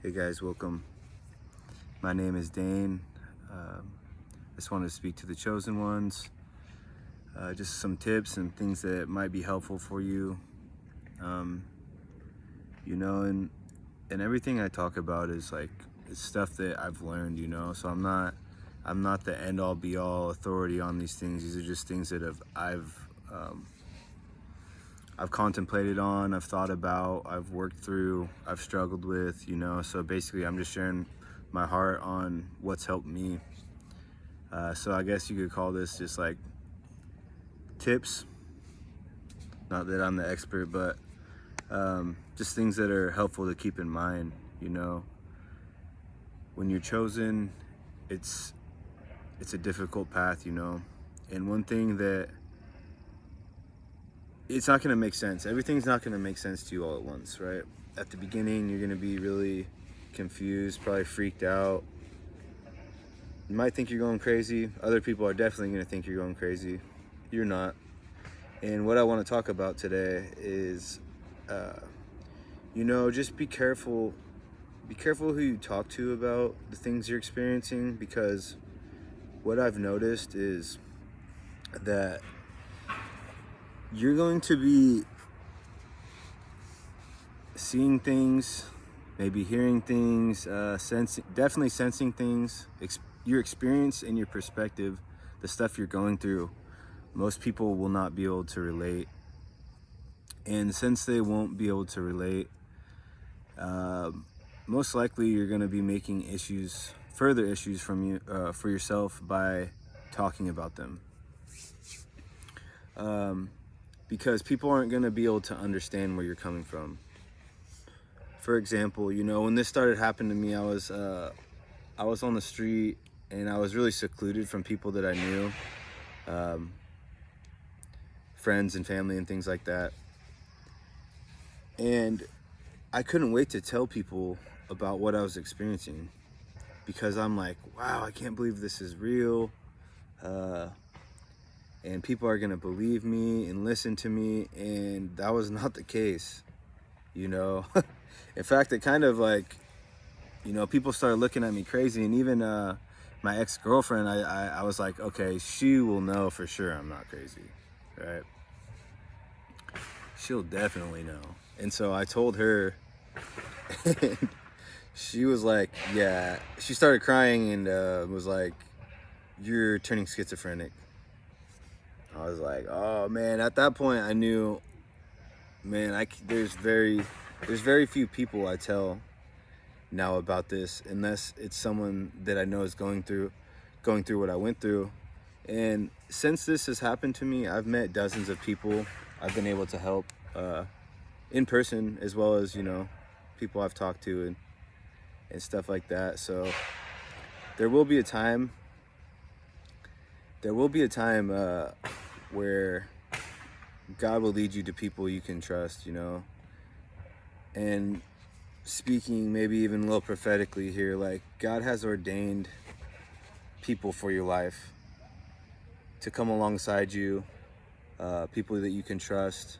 Hey guys, welcome. My name is Dane. I just wanted to speak to the chosen ones. Just some tips and things that might be helpful for you. Um, and everything I talk about is like it's stuff that I've learned. So I'm not the end all be all authority on these things. These are just things that I've contemplated on, I've thought about, I've worked through, I've struggled with, So basically, I'm just sharing my heart on what's helped me. So I guess you could call this just like tips. Not that I'm the expert, but just things that are helpful to keep in mind. When you're chosen, it's a difficult path, And one thing that it's not going to make sense. Everything's not going to make sense to you all at once, right? At the beginning, you're going to be really confused, probably freaked out. You might think you're going crazy. Other people are definitely going to think you're going crazy. You're not. And what I want to talk about today is, just be careful. Be careful who you talk to about the things you're experiencing, because what I've noticed is that you're going to be seeing things, maybe hearing things, definitely sensing things. Your experience and your perspective, the stuff you're going through, most people will not be able to relate. And since they won't be able to relate, most likely you're going to be making further issues for yourself by talking about them. Because people aren't going to be able to understand where you're coming from. For example, when this started happening to me, I was on the street and I was really secluded from people that I knew, friends and family and things like that. And I couldn't wait to tell people about what I was experiencing, because I'm like, wow, I can't believe this is real. And people are going to believe me and listen to me. And that was not the case, In fact, it kind of like, people started looking at me crazy. And even my ex-girlfriend, I was like, okay, she will know for sure I'm not crazy, right? She'll definitely know. And so I told her, and she was like, yeah. She started crying and was like, you're turning schizophrenic. I was like, oh man. At that point, I knew, man. There's very few people I tell now about this, unless it's someone that I know is going through what I went through. And since this has happened to me, I've met dozens of people I've been able to help in person, as well as people I've talked to and stuff like that. So there will be a time. Where God will lead you to people you can trust, And speaking maybe even a little prophetically here, like God has ordained people for your life to come alongside you, people that you can trust,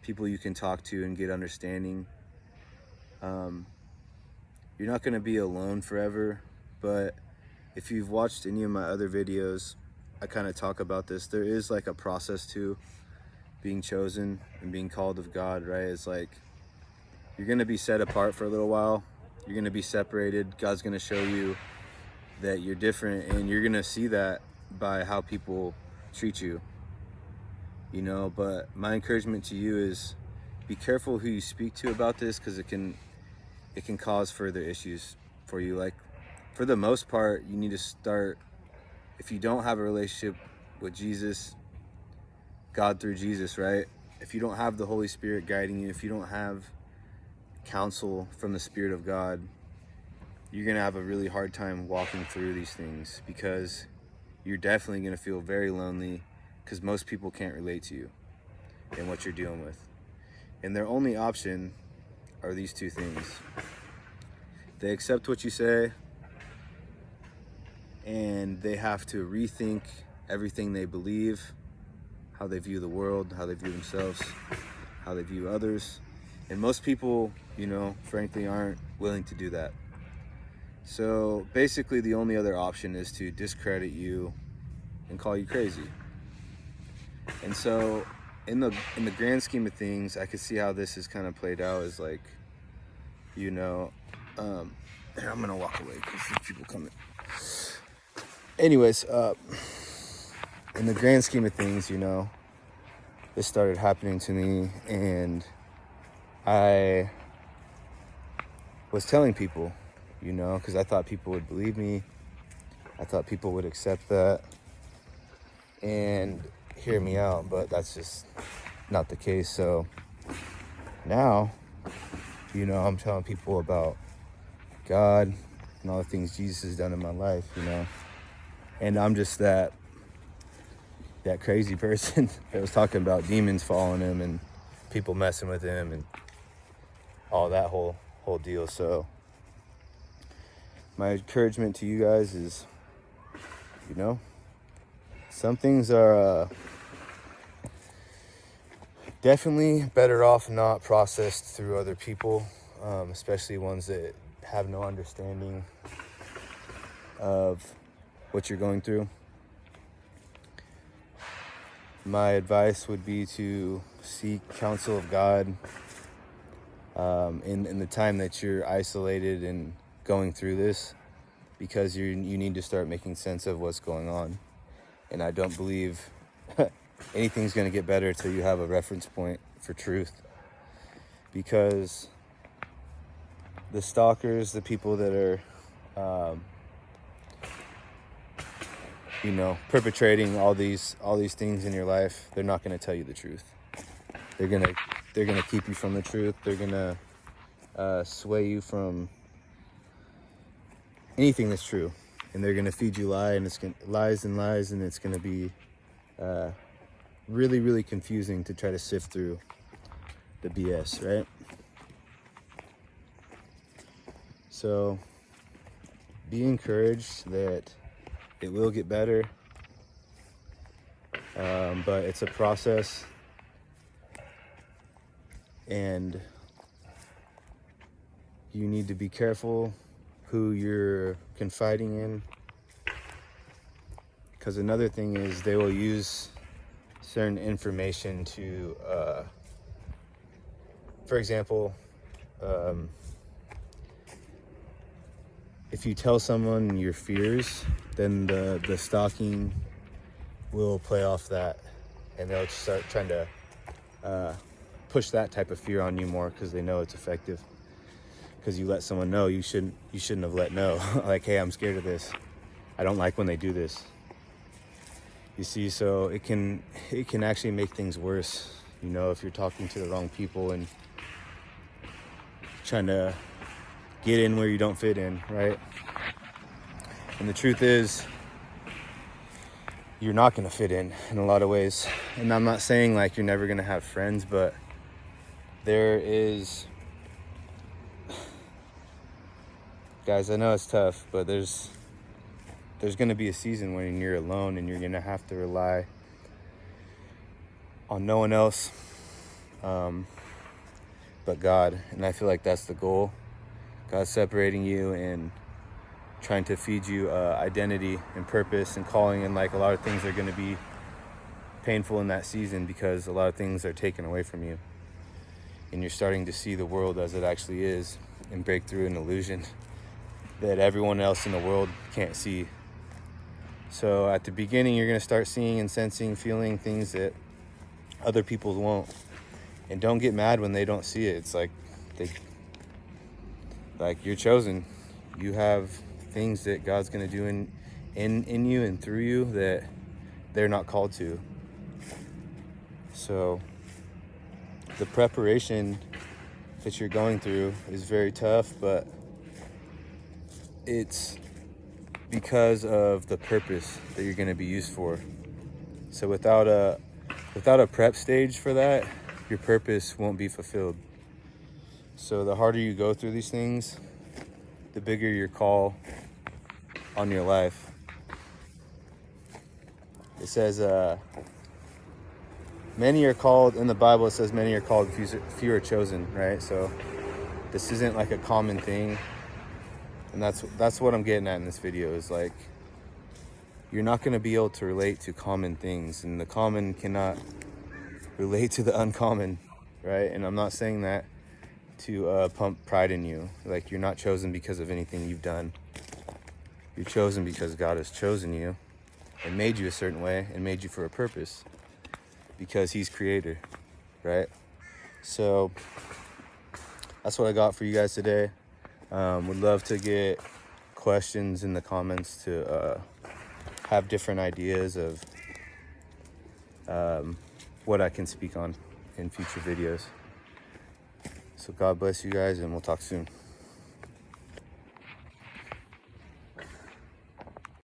people you can talk to and get understanding. You're not going to be alone forever, but if you've watched any of my other videos, I kind of talk about this. There is like a process to being chosen and being called of God, right? It's like you're going to be set apart for a little while. You're going to be separated. God's going to show you that you're different, and you're going to see that by how people treat you, But my encouragement to you is be careful who you speak to about this, because it can cause further issues for you. Like, for the most part, you need to start, if you don't have a relationship with Jesus, God through Jesus, right? If you don't have the Holy Spirit guiding you, if you don't have counsel from the Spirit of God, you're going to have a really hard time walking through these things, because you're definitely going to feel very lonely, because most people can't relate to you and what you're dealing with. And their only option are these two things. They accept what you say, and they have to rethink everything they believe, how they view the world, how they view themselves, how they view others. And most people, frankly, aren't willing to do that. So basically the only other option is to discredit you and call you crazy. And so in the grand scheme of things, I could see how this is kind of played out as like, you know, here, I'm gonna walk away because there's people coming. Anyways, in the grand scheme of things, you know, this started happening to me, and I was telling people, you know, because I thought people would believe me. I thought people would accept that and hear me out, but that's just not the case. So now, you know, I'm telling people about God and all the things Jesus has done in my life, you know, and I'm just that crazy person that was talking about demons following him and people messing with him and all that whole deal. So my encouragement to you guys is, you know, some things are definitely better off not processed through other people, especially ones that have no understanding of what you're going through. My advice would be to seek counsel of God in the time that you're isolated and going through this, because you need to start making sense of what's going on. And I don't believe anything's going to get better until you have a reference point for truth, because the stalkers, the people that are you know, perpetrating all these things in your life, they're not going to tell you the truth. They're gonna keep you from the truth. They're gonna sway you from anything that's true, and they're gonna feed you lies, and it's gonna be really, really confusing to try to sift through the BS, right? So be encouraged that it will get better, but it's a process, and you need to be careful who you're confiding in, because another thing is they will use certain information to, for example, if you tell someone your fears, then the stalking will play off that, and they'll start trying to push that type of fear on you more, because they know it's effective. Because you let someone know, you shouldn't have let know. Like, hey, I'm scared of this. I don't like when they do this. You see, so it can actually make things worse, you know, if you're talking to the wrong people and trying to get in where you don't fit in, right? And the truth is, you're not going to fit in a lot of ways. And I'm not saying like you're never going to have friends, but there is, guys, I know it's tough, but there's going to be a season when you're alone and you're going to have to rely on no one else but God. And I feel like that's the goal. God's separating you and trying to feed you identity and purpose and calling, and like a lot of things are going to be painful in that season, because a lot of things are taken away from you, and you're starting to see the world as it actually is and break through an illusion that everyone else in the world can't see. So at the beginning, you're going to start seeing and sensing, feeling things that other people won't. And don't get mad when they don't see it. It's like you're chosen. You have things that God's going to do in you and through you that they're not called to. So the preparation that you're going through is very tough, but it's because of the purpose that you're going to be used for. So without a prep stage for that, your purpose won't be fulfilled. So the harder you go through these things, the bigger your call on your life. It says, many are called, in the Bible it says many are called, few are chosen, right? So This isn't like a common thing. And that's what I'm getting at in this video, is like, you're not going to be able to relate to common things, and the common cannot relate to the uncommon, right? And I'm not saying that to pump pride in you. Like, you're not chosen because of anything you've done. You're chosen because God has chosen you and made you a certain way and made you for a purpose, because he's creator, right? So that's what I got for you guys today. Would love to get questions in the comments to have different ideas of what I can speak on in future videos. So God bless you guys, and we'll talk soon.